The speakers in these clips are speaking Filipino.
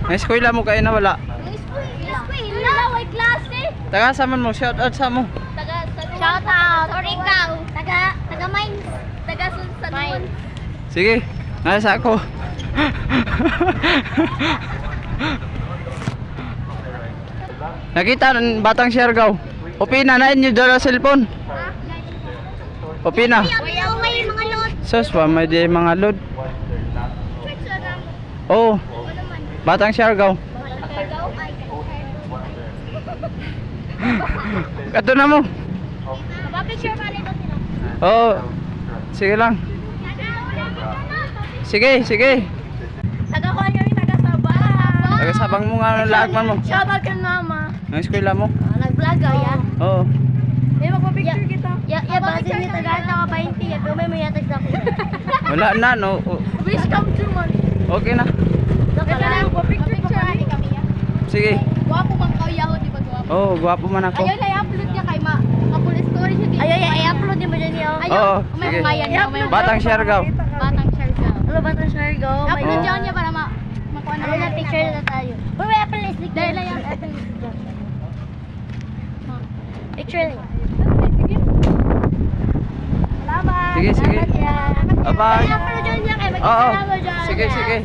Ang eskwela mo kayo na wala. Eskwela, may klase. Taga sa man mo, shout out sa mo. Shout out. Or ikaw. Taga mines. Taga Sunsan. Sige, nasa ako. Nakita ng batang Siargao. Opina na inyo dala cellphone. Opina. May mga load. Sus, may di mga load. Oh, batang Siargao. Kato na mo. Mapapicture ka nito sila. Oh, sige lang. Sige, sige. Taga-kuhan kami, taga-sabang. Taga-sabang mo nga laagman mo. Shoutout kay mama. Ang eskwela mo? Nag-vlog ka, ya? Oo. Magpa-picture kita. Ya, base niya tagaan na ka 20. Ya, pero may yatag sa ako. Wala na, no. Wish come true, man. Okay na. Ito na lang, picture kami, ya. Sige. Gwapo bang kauyaho, di ba gwapo? Oo, gwapo man ako. Ayaw na i-upload niya kay ma. Kapul story siya. Ayaw, i-upload niya ba dyan niya? Oo, may sige. umayan niya. Batang Siargao. Batang Siargao. Ano Batang Siargao? I-upload niya niya para makuha na. Ano na picture na tayo. Pero may Apple stick. Dahil lang yung Apple stick. Picture lang. Salamat. Sige, sige. Bye-bye. I-upload dyan niya kay Oo. magkakalawa dyan. Sige, sige.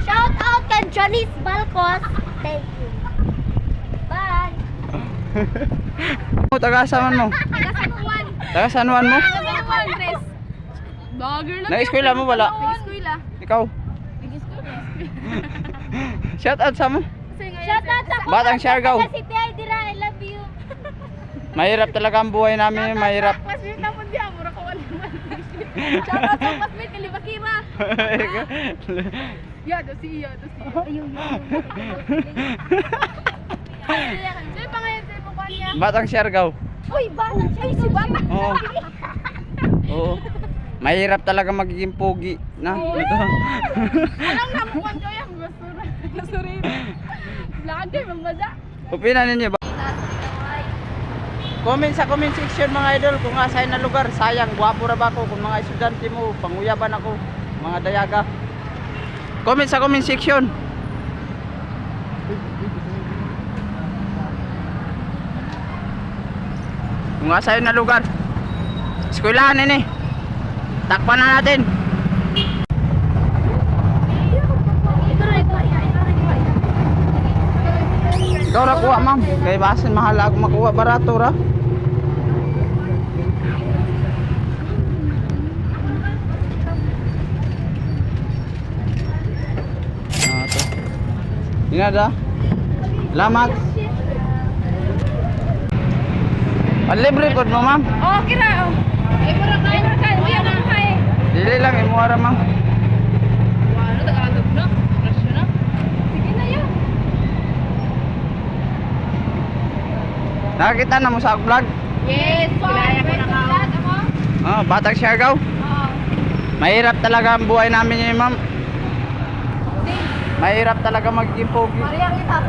Shout out kay Janice Balcos. Thank you. Bye. Taga-asaman mo? Taga-Sanuan. Taga-sanuan mo? Taga-Sanuan, Chris. Vlogger lang. Nag-eskwela mo wala? Nag-eskwela. Ikaw? Shout out sa mo? Shout out sa Batang Siargao. Si Tiay Dira, I love you. Mahirap talaga ang buhay namin, mahirap. Pasmit na po diya, mura ko wala naman. Shout out sa Pasmit, Kalibakira. Yeah, do si iya. Ayun. Sino pangalan sa mo niya? Batang Siargao. Uy, Batang Siargao. Si Batang. Oo. Oo. Mahirap talaga magiging pogi na. Ito. Anong namukuan ko yan? Basura. Vlogger, mamada. Opina ninyo ba? Comment sa comment section mga idol kung asahin na lugar. Sayang, gwapo ra ba ako? Kung mga estudyante mo, panguyaban ako. Mga dayaga. Comment sa comment section. Kung asahin na lugar. Eskwelahan ini. Takpan na natin. Ikaw ra kuha ma'am. Kaya basin mahal ako makuha barato ra. Ito. Inada. Salamat. Libre po mo ma'am. Oh, kira. Mura ka. Uya na kay. Dili lang imo ara ma'am. Ano tagalog na? Rasyo na. Sige na yan. Nakakita na mo sa vlog? Yes, kilaya ko na ka. Batang Siargao. Oo. Mahirap talaga ang buhay namin ngayon, ma'am. Mahirap talaga magiging pogi. Mariang kita.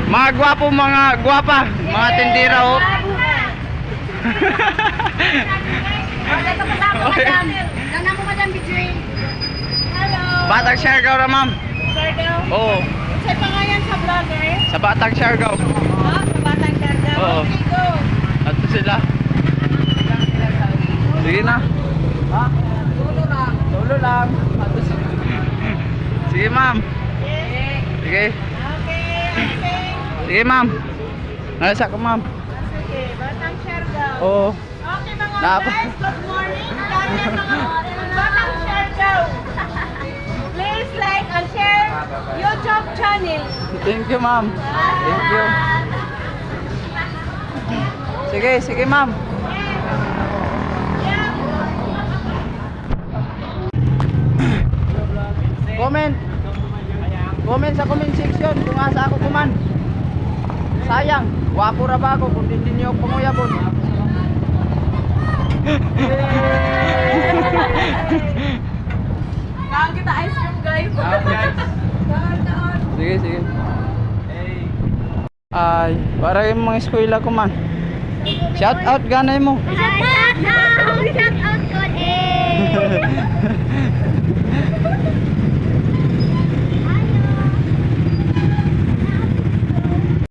Mga gwapo, mga gwapa, mga tindira, oh. Ito kasama, madam. Nana mo, madam, between. Hello. Batang Siargao na, ma'am. Siargao. Oo. Sa pangalan sa vlogger? Sa Batang Siargao. Sa Batang Siargao. Oo. Okay, go. Ato sila. Sige na. Ha? Tulo lang. Tulo lang. Ato sila. Sige, ma'am. Yes. Sige. Okay. Sige, ma'am. Nalasa ko, ma'am. Sige, Batang Siargao. Oo. Okay mga Napa- guys, good morning. Dahil mga Batang Siargao. Please like and share YouTube channel. Thank you, ma'am. Thank you. Sige, sige, ma'am. Comment. Comment sa comment section kung asa ako kuman. Sayang, wapo ra ba ako kung hindi niyo panguyabon. Kaon kita ice cream, guys. Sige, sige. Ay, para yung mga eskwela ko man. Shout out ganay mo. Shout out!